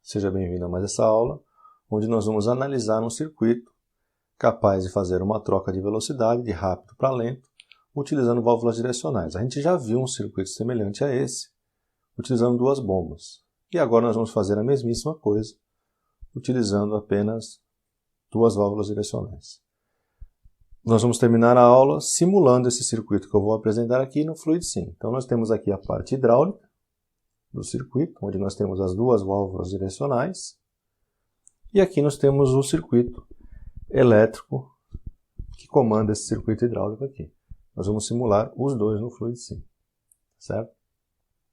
Seja bem-vindo a mais essa aula, onde nós vamos analisar um circuito capaz de fazer uma troca de velocidade de rápido para lento, utilizando válvulas direcionais. A gente já viu um circuito semelhante a esse, utilizando duas bombas. E agora nós vamos fazer a mesmíssima coisa, utilizando apenas duas válvulas direcionais. Nós vamos terminar a aula simulando esse circuito que eu vou apresentar aqui no FluidSim. Então nós temos aqui a parte hidráulica do circuito, onde nós temos as duas válvulas direcionais. E aqui nós temos o circuito elétrico que comanda esse circuito hidráulico aqui. Nós vamos simular os dois no FluidSim, certo?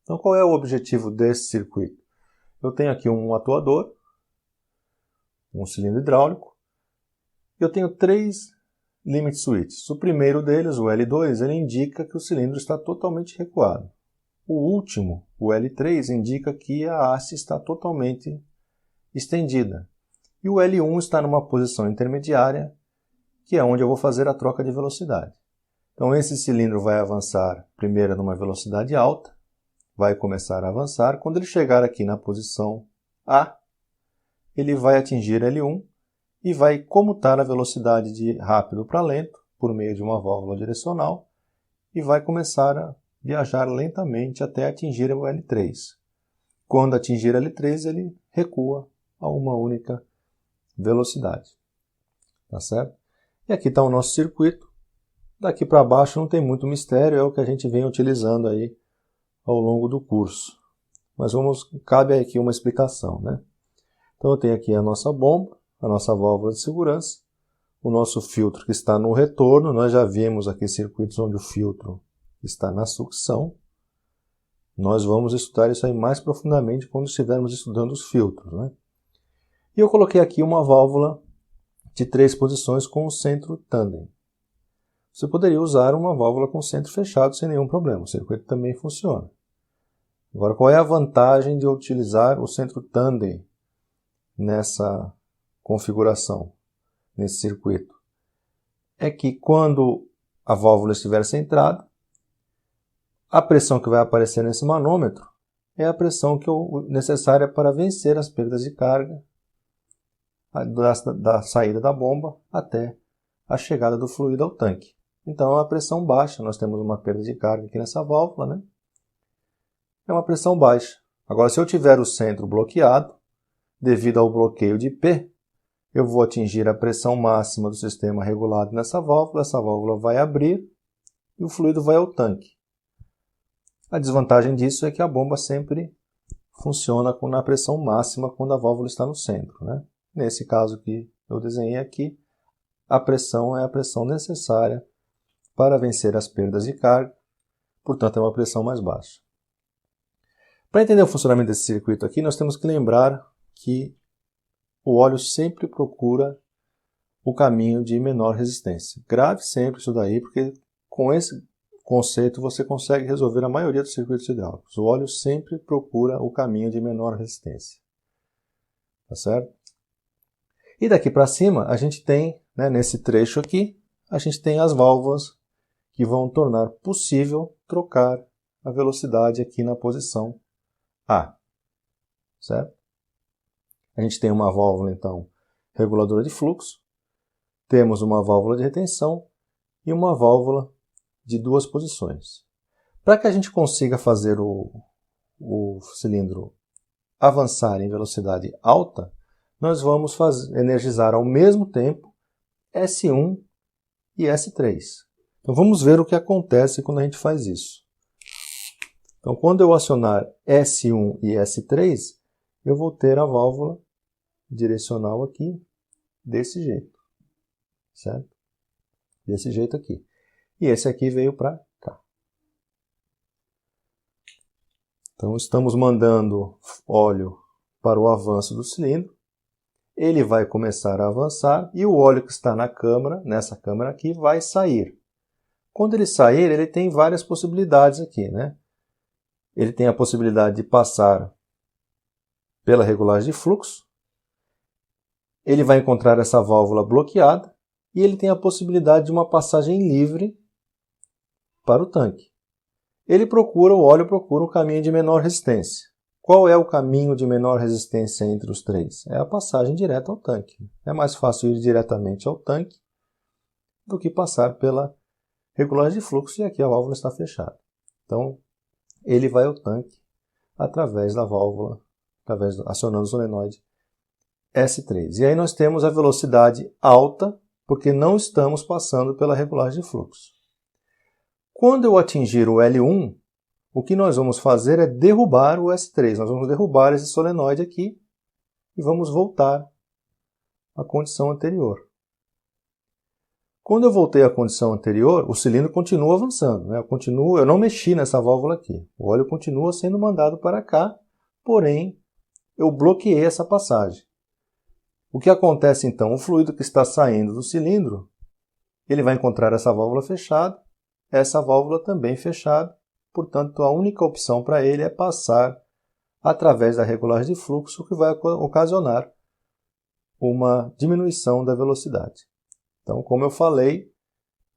Então qual é o objetivo desse circuito? Eu tenho aqui um atuador, um cilindro hidráulico, e eu tenho três limit switches. O primeiro deles, o L2, ele indica que o cilindro está totalmente recuado. O último, o L3, indica que a haste está totalmente estendida. E o L1 está numa posição intermediária, que é onde eu vou fazer a troca de velocidade. Então esse cilindro vai avançar primeiro numa velocidade alta, vai começar a avançar. Quando ele chegar aqui na posição A, ele vai atingir L1 e vai comutar a velocidade de rápido para lento por meio de uma válvula direcional e vai começar a viajar lentamente até atingir o L3. Quando atingir L3, ele recua a uma única velocidade. Tá certo? E aqui está o nosso circuito. Daqui para baixo não tem muito mistério, é o que a gente vem utilizando aí ao longo do curso. Mas cabe aqui uma explicação, né? Então eu tenho aqui a nossa bomba, a nossa válvula de segurança, o nosso filtro que está no retorno. Nós já vimos aqui circuitos onde o filtro está na sucção. Nós vamos estudar isso aí mais profundamente quando estivermos estudando os filtros, né? E eu coloquei aqui uma válvula de 3 posições com o centro tandem. Você poderia usar uma válvula com centro fechado sem nenhum problema, o circuito também funciona. Agora, qual é a vantagem de eu utilizar o centro tandem nessa configuração, nesse circuito? É que quando a válvula estiver centrada, a pressão que vai aparecer nesse manômetro é a pressão necessária para vencer as perdas de carga da saída da bomba até a chegada do fluido ao tanque. Então é uma pressão baixa, nós temos uma perda de carga aqui nessa válvula, né? É uma pressão baixa. Agora, se eu tiver o centro bloqueado, devido ao bloqueio de P, eu vou atingir a pressão máxima do sistema regulado nessa válvula, essa válvula vai abrir e o fluido vai ao tanque. A desvantagem disso é que a bomba sempre funciona na pressão máxima quando a válvula está no centro, né? Nesse caso que eu desenhei aqui, a pressão é a pressão necessária para vencer as perdas de carga, portanto é uma pressão mais baixa. Para entender o funcionamento desse circuito aqui, nós temos que lembrar que o óleo sempre procura o caminho de menor resistência. Grave sempre isso daí, porque com esse conceito você consegue resolver a maioria dos circuitos hidráulicos. O óleo sempre procura o caminho de menor resistência. Tá certo? E daqui para cima, a gente tem, né, nesse trecho aqui, a gente tem as válvulas que vão tornar possível trocar a velocidade aqui na posição A. Certo? A gente tem uma válvula, então, reguladora de fluxo, temos uma válvula de retenção e uma válvula de 2 posições. Para que a gente consiga fazer o cilindro avançar em velocidade alta, nós vamos energizar ao mesmo tempo S1 e S3. Então vamos ver o que acontece quando a gente faz isso. Então quando eu acionar S1 e S3, eu vou ter a válvula direcional aqui desse jeito, certo? Desse jeito aqui. E esse aqui veio para cá. Então estamos mandando óleo para o avanço do cilindro. Ele vai começar a avançar e o óleo que está na câmara, nessa câmara aqui, vai sair. Quando ele sair, ele tem várias possibilidades aqui, né? Ele tem a possibilidade de passar pela regulagem de fluxo. Ele vai encontrar essa válvula bloqueada e ele tem a possibilidade de uma passagem livre para o tanque. O óleo procura o caminho de menor resistência. Qual é o caminho de menor resistência entre os três? É a passagem direta ao tanque. É mais fácil ir diretamente ao tanque do que passar pela regulagem de fluxo, e aqui a válvula está fechada. Então, ele vai ao tanque através da válvula, acionando o solenoide S3. E aí nós temos a velocidade alta, porque não estamos passando pela regulagem de fluxo. Quando eu atingir o L1, o que nós vamos fazer é derrubar o S3. Nós vamos derrubar esse solenoide aqui e vamos voltar à condição anterior. Quando eu voltei à condição anterior, o cilindro continua avançando, né? Eu não mexi nessa válvula aqui. O óleo continua sendo mandado para cá, porém eu bloqueei essa passagem. O que acontece então? O fluido que está saindo do cilindro, ele vai encontrar essa válvula fechada, essa válvula também fechada, portanto a única opção para ele é passar através da regulagem de fluxo, que vai ocasionar uma diminuição da velocidade. Então, como eu falei,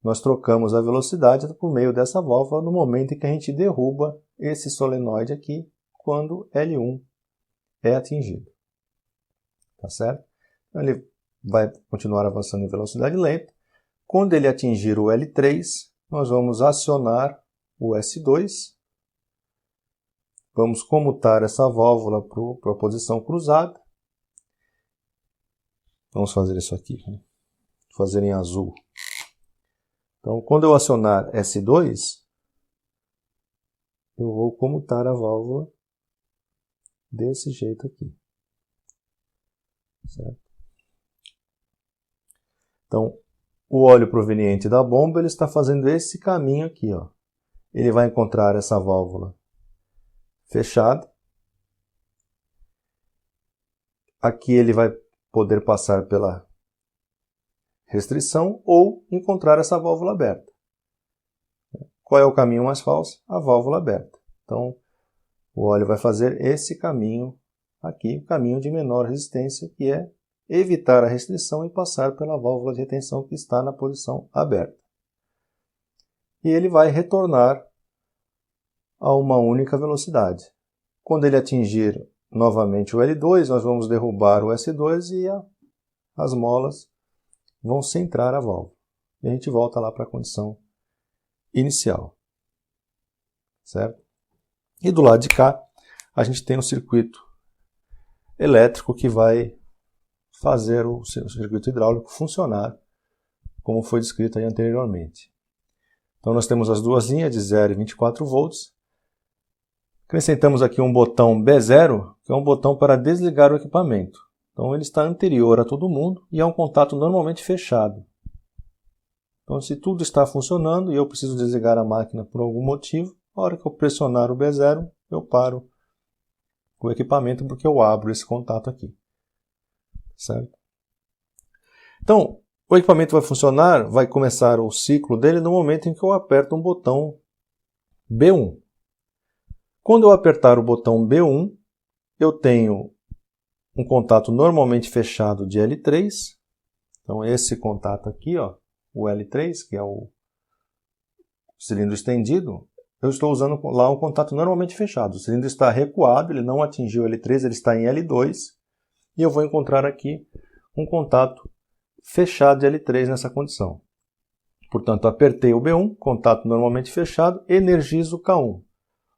nós trocamos a velocidade por meio dessa válvula no momento em que a gente derruba esse solenoide aqui, quando L1 é atingido. Tá certo? Então, ele vai continuar avançando em velocidade lenta. Quando ele atingir o L3, nós vamos acionar o S2. Vamos comutar essa válvula para a posição cruzada. Vamos fazer isso aqui. Vou fazer em azul. Então, quando eu acionar S2, eu vou comutar a válvula desse jeito aqui. Certo? Então, o óleo proveniente da bomba, ele está fazendo esse caminho aqui, ó. Ele vai encontrar essa válvula fechada. Aqui ele vai poder passar pela restrição ou encontrar essa válvula aberta. Qual é o caminho mais fácil? A válvula aberta. Então, o óleo vai fazer esse caminho aqui, o caminho de menor resistência, que é evitar a restrição e passar pela válvula de retenção que está na posição aberta. E ele vai retornar a uma única velocidade. Quando ele atingir novamente o L2, nós vamos derrubar o S2 e as molas vão centrar a válvula. E a gente volta lá para a condição inicial. Certo? E do lado de cá, a gente tem um circuito elétrico que vai fazer o circuito hidráulico funcionar, como foi descrito aí anteriormente. Então nós temos as duas linhas de 0 e 24 volts. Acrescentamos aqui um botão B0, que é um botão para desligar o equipamento. Então ele está anterior a todo mundo e é um contato normalmente fechado. Então se tudo está funcionando e eu preciso desligar a máquina por algum motivo, na hora que eu pressionar o B0, eu paro o equipamento porque eu abro esse contato aqui. Certo? Então, o equipamento vai funcionar, vai começar o ciclo dele no momento em que eu aperto um botão B1. Quando eu apertar o botão B1, eu tenho um contato normalmente fechado de L3. Então, esse contato aqui, ó, o L3, que é o cilindro estendido, eu estou usando lá um contato normalmente fechado. O cilindro está recuado, ele não atingiu o L3, ele está em L2. E eu vou encontrar aqui um contato fechado de L3 nessa condição. Portanto, apertei o B1, contato normalmente fechado, energizo o K1.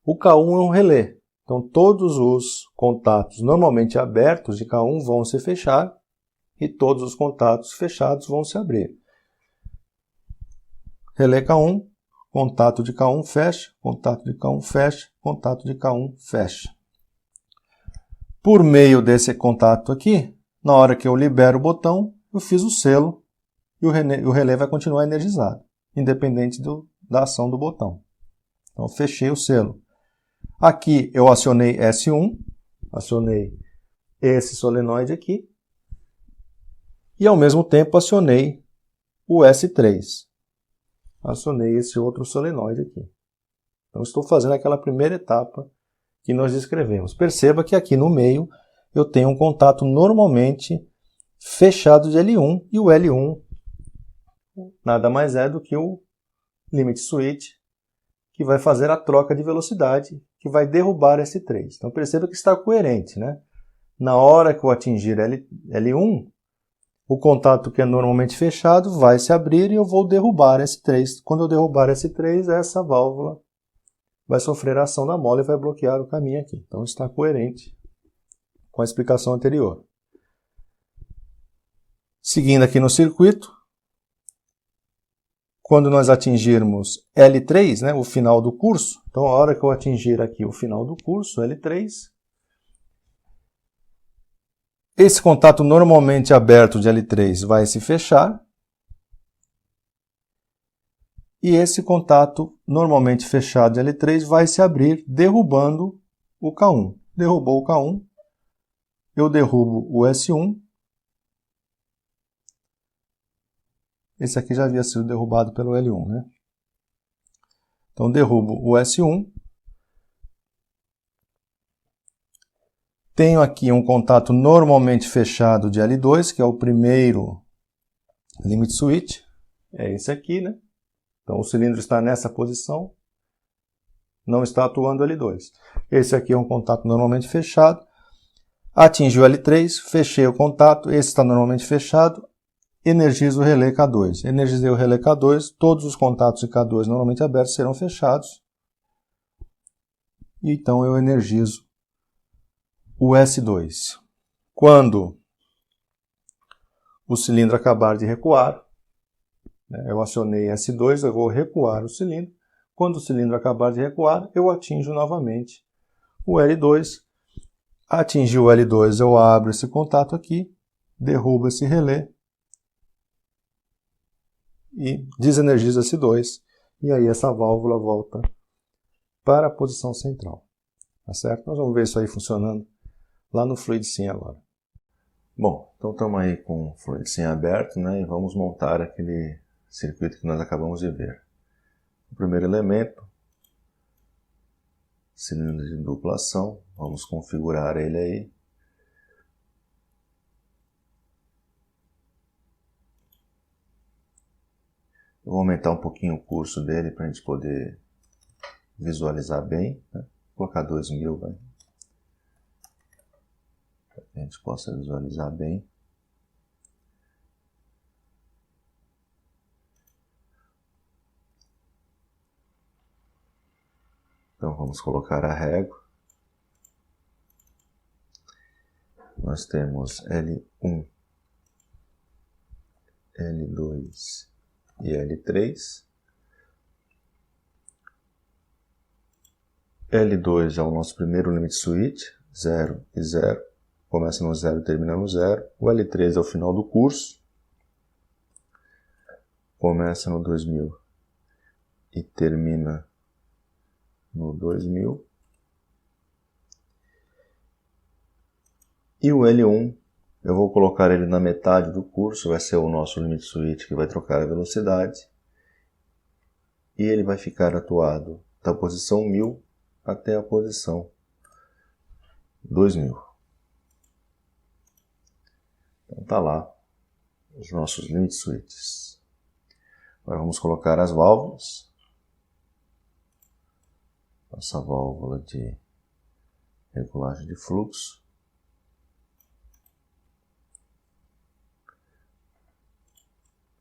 O K1 é um relé. Então, todos os contatos normalmente abertos de K1 vão se fechar e todos os contatos fechados vão se abrir. Relé K1, contato de K1 fecha, contato de K1 fecha, contato de K1 fecha. Por meio desse contato aqui, na hora que eu libero o botão, eu fiz o selo e o relé vai continuar energizado, independente da ação do botão. Então, fechei o selo. Aqui eu acionei S1, acionei esse solenoide aqui, e ao mesmo tempo acionei o S3. Acionei esse outro solenoide aqui. Então, estou fazendo aquela primeira etapa que nós descrevemos. Perceba que aqui no meio eu tenho um contato normalmente fechado de L1, e o L1 nada mais é do que o limit switch que vai fazer a troca de velocidade, que vai derrubar S3. Então perceba que está coerente, né? Na hora que eu atingir L1, o contato que é normalmente fechado vai se abrir e eu vou derrubar S3. Quando eu derrubar S3, essa válvula vai sofrer a ação da mola e vai bloquear o caminho aqui. Então está coerente com a explicação anterior. Seguindo aqui no circuito, quando nós atingirmos L3, né, o final do curso, então a hora que eu atingir aqui o final do curso, L3, esse contato normalmente aberto de L3 vai se fechar e esse contato normalmente fechado de L3 vai se abrir, derrubando o K1. Derrubou o K1, eu derrubo o S1. Esse aqui já havia sido derrubado pelo L1, né? Então derrubo o S1. Tenho aqui um contato normalmente fechado de L2, que é o primeiro limit switch. É esse aqui, né? Então o cilindro está nessa posição, não está atuando L2. Esse aqui é um contato normalmente fechado. Atingi o L3, fechei o contato, esse está normalmente fechado, energizo o relé K2. Energizei o relé K2, todos os contatos de K2 normalmente abertos serão fechados. E então eu energizo o S2. Quando o cilindro acabar de recuar, eu acionei S2, eu vou recuar o cilindro. Quando o cilindro acabar de recuar, eu atinjo novamente o L2. Atingi o L2, eu abro esse contato aqui, derrubo esse relé e desenergizo S2. E aí essa válvula volta para a posição central. Tá certo? Nós vamos ver isso aí funcionando lá no FluidSim agora. Bom, então estamos aí com o FluidSim aberto, né? E vamos montar aquele circuito que nós acabamos de ver. O primeiro elemento, cilindro de dupla ação, vamos configurar ele aí. Eu vou aumentar um pouquinho o curso dele para a gente poder visualizar bem, né? Vou colocar 2000, vai. Para que a gente possa visualizar bem. Então vamos colocar a régua. Nós temos L1, L2 e L3. L2 é o nosso primeiro limit switch, 0 e 0. Começa no 0 e termina no 0. O L3 é o final do curso. Começa no 2000 e termina no 2000. E o L1, eu vou colocar ele na metade do curso, vai ser o nosso limit switch que vai trocar a velocidade. E ele vai ficar atuado da posição 1000 até a posição 2000. Então tá lá os nossos limit switches. Agora vamos colocar as válvulas. Nossa válvula de regulagem de fluxo.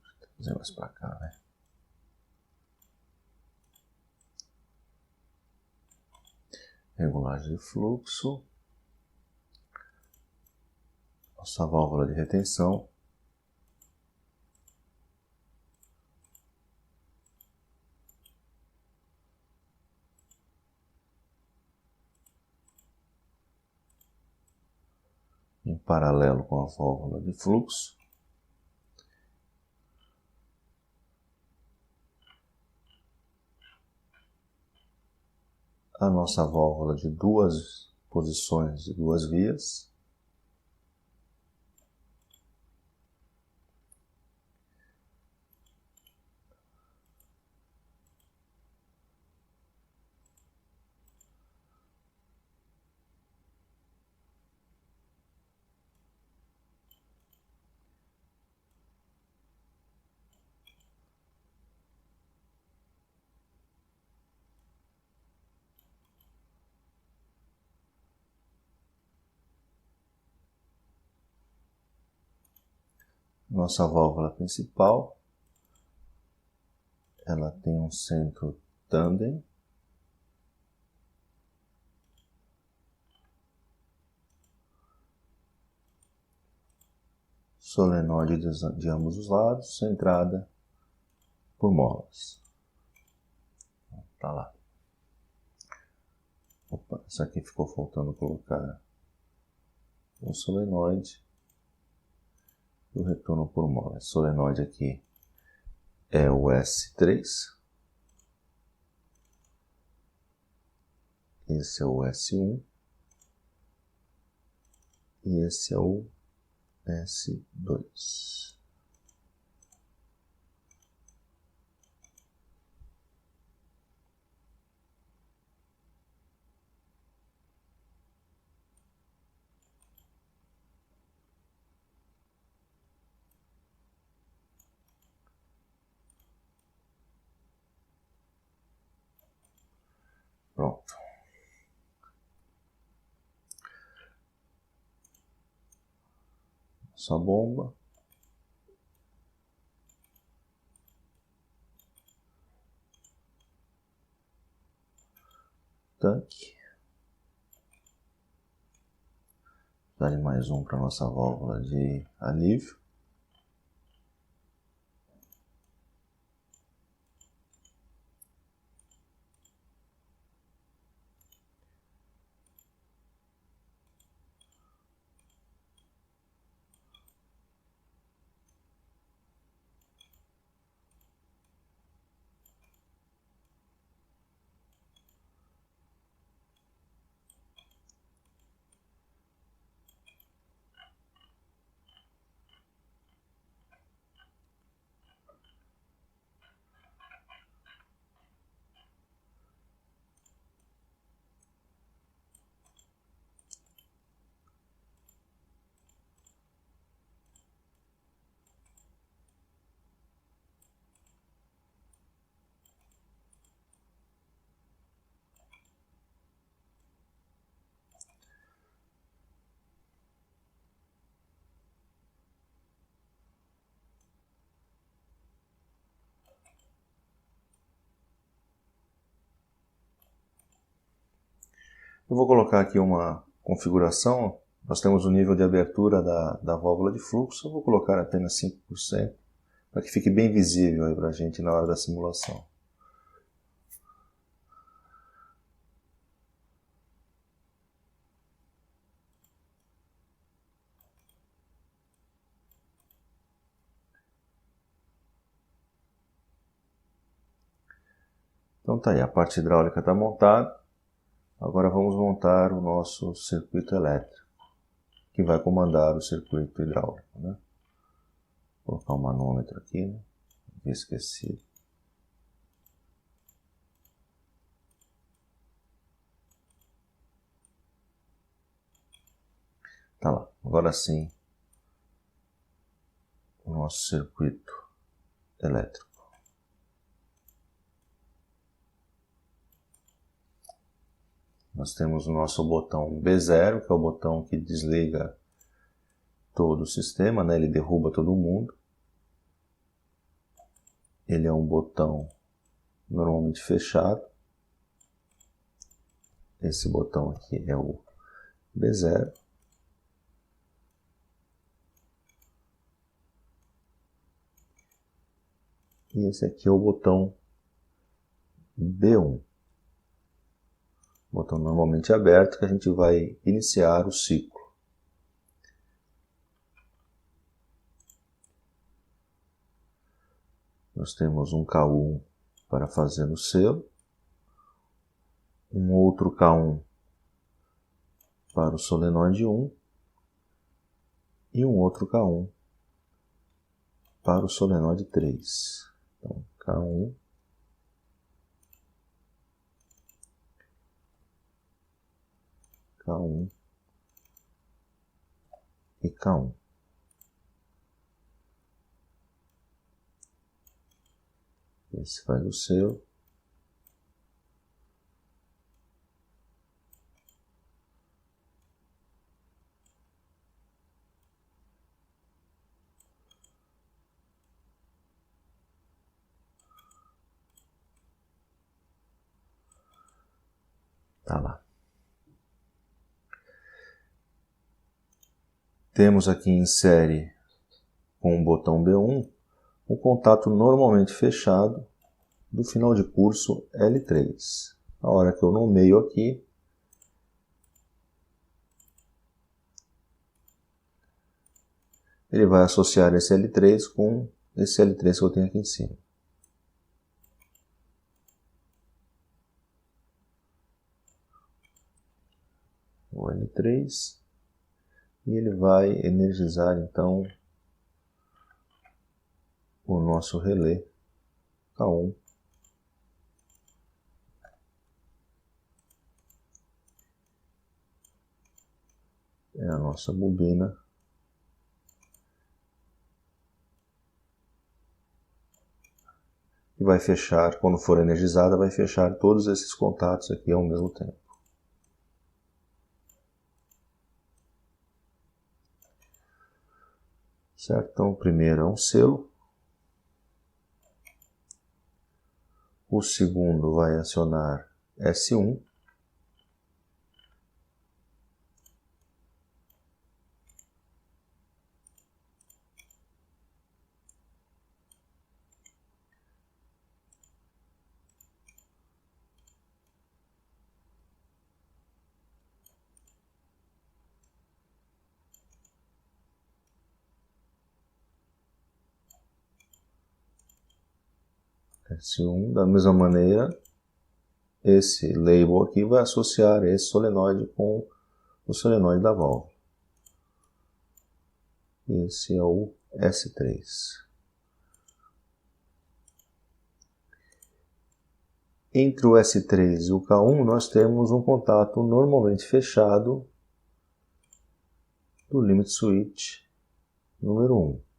Vou fazer mais para cá, né? Regulagem de fluxo. Nossa válvula de retenção. Em paralelo com a válvula de fluxo. A nossa válvula de duas posições e duas vias. Nossa válvula principal, ela tem um centro tandem. Solenoide de ambos os lados, centrada por molas. Tá lá. Opa, essa aqui ficou faltando colocar um solenoide e o retorno por mola. Esse solenoide aqui é o S3. Esse é o S1. E esse é o S2. Pronto. Essa bomba. Tanque. Dá mais um para nossa válvula de alívio. Eu vou colocar aqui uma configuração. Nós temos o nível de abertura da válvula de fluxo. Eu vou colocar apenas 5%, para que fique bem visível aí para a gente na hora da simulação. Então tá aí, a parte hidráulica está montada. Agora vamos montar o nosso circuito elétrico, que vai comandar o circuito hidráulico, né? Vou colocar o manômetro aqui, né? Esqueci. Tá lá, agora sim o nosso circuito elétrico. Nós temos o nosso botão B0, que é o botão que desliga todo o sistema, né? Ele derruba todo mundo. Ele é um botão normalmente fechado. Esse botão aqui é o B0. E esse aqui é o botão B1. Botão normalmente aberto, que a gente vai iniciar o ciclo. Nós temos um K1 para fazer no selo, um outro K1 para o solenoide 1 e um outro K1 para o solenoide 3. Então, K1, K1 e K1. Esse faz o selo. Tá lá. Temos aqui em série com o botão B1 o contato normalmente fechado do final de curso L3. A hora que eu nomeio aqui, ele vai associar esse L3 com esse L3 que eu tenho aqui em cima. O L3, e ele vai energizar então o nosso relé K1. É a nossa bobina que vai fechar, quando for energizada, vai fechar todos esses contatos aqui ao mesmo tempo. Certo? Então, o primeiro é um selo. O segundo vai acionar S1. S1, da mesma maneira, esse label aqui vai associar esse solenoide com o solenoide da válvula. Esse é o S3. Entre o S3 e o K1 nós temos um contato normalmente fechado do limit switch número 1.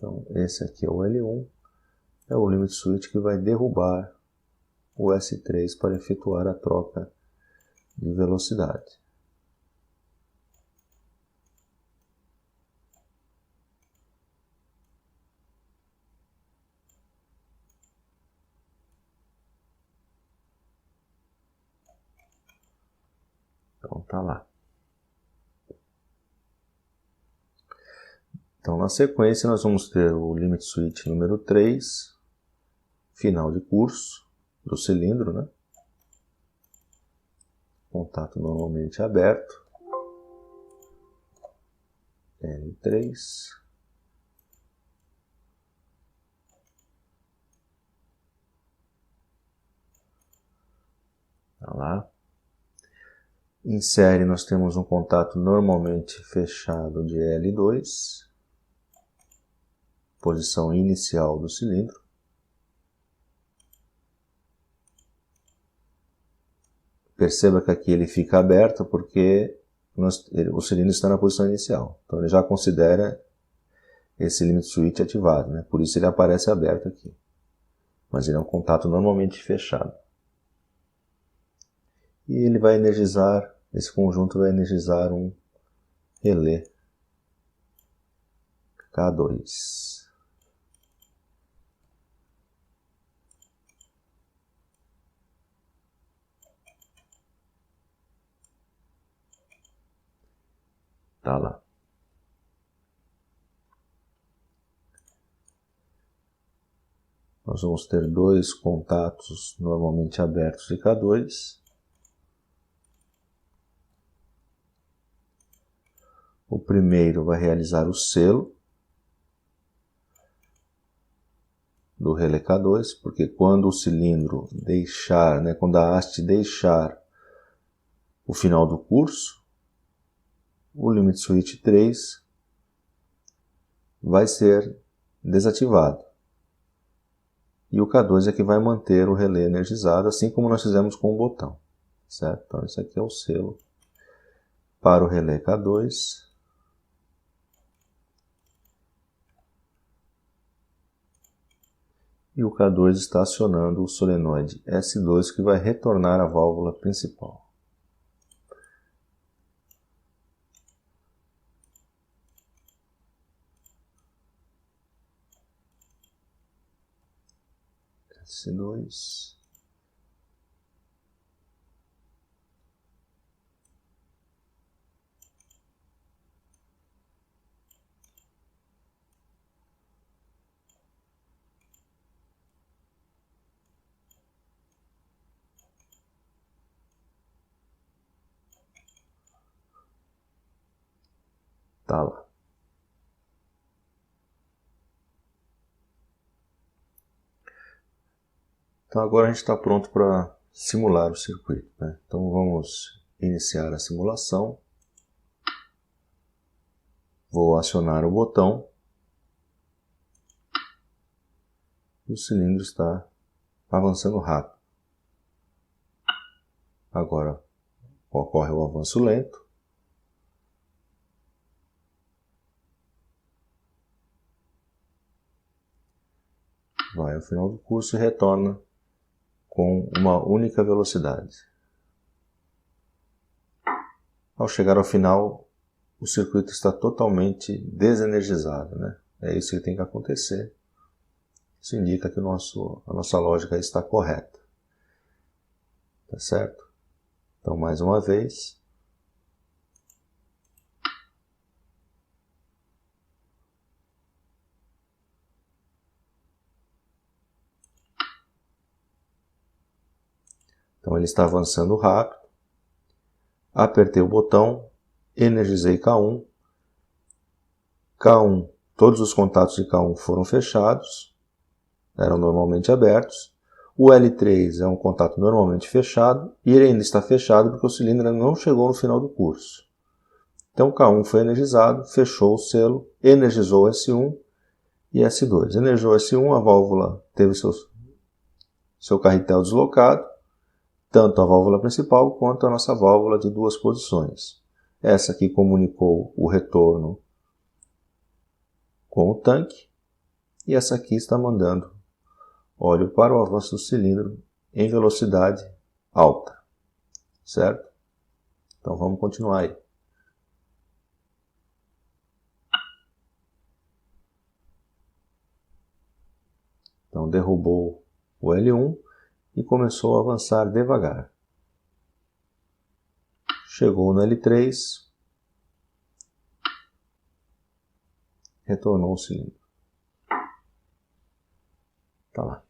Então esse aqui é o L1, é o limit switch que vai derrubar o S3 para efetuar a troca de velocidade. Então tá lá. Então na sequência nós vamos ter o limit switch número 3, final de curso do cilindro, né? Contato normalmente aberto. L3. Tá lá. Em série nós temos um contato normalmente fechado de L2, posição inicial do cilindro. Perceba que aqui ele fica aberto porque o cilindro está na posição inicial. Então ele já considera esse limit switch ativado, né? Por isso ele aparece aberto aqui. Mas ele é um contato normalmente fechado. E ele vai energizar, esse conjunto vai energizar um relé K2. Tá lá. Nós vamos ter dois contatos normalmente abertos de K2. O primeiro vai realizar o selo do relé K2, porque quando o cilindro deixar, né, quando a haste deixar o final do curso, o limit switch 3 vai ser desativado. E o K2 é que vai manter o relé energizado, assim como nós fizemos com o botão. Certo? Então esse aqui é o selo para o relé K2. E o K2 está acionando o solenoide S2 que vai retornar à válvula principal. S2. Tá lá. Então agora a gente está pronto para simular o circuito, né? Então vamos iniciar a simulação. Vou acionar o botão. E o cilindro está avançando rápido. Agora ocorre o avanço lento. Vai ao final do curso e retorna com uma única velocidade. Ao chegar ao final, o circuito está totalmente desenergizado, né? É isso que tem que acontecer. Isso indica que a nossa lógica está correta. Tá certo? Então, mais uma vez. Então, ele está avançando rápido. Apertei o botão, energizei K1. K1, todos os contatos de K1 foram fechados, eram normalmente abertos. O L3 é um contato normalmente fechado e ele ainda está fechado porque o cilindro ainda não chegou no final do curso. Então K1 foi energizado, fechou o selo, energizou S1 e S2. Energizou S1, a válvula teve seu carretel deslocado, tanto a válvula principal quanto a nossa válvula de duas posições. Essa aqui comunicou o retorno com o tanque e essa aqui está mandando óleo para o avanço do cilindro em velocidade alta, certo? Então vamos continuar aí. Então derrubou o L1 e começou a avançar devagar. Chegou no L3, retornou o cilindro. Tá lá.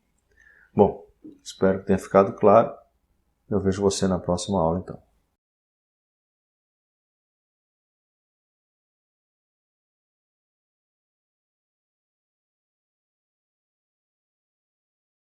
Bom, espero que tenha ficado claro. Eu vejo você na próxima aula então.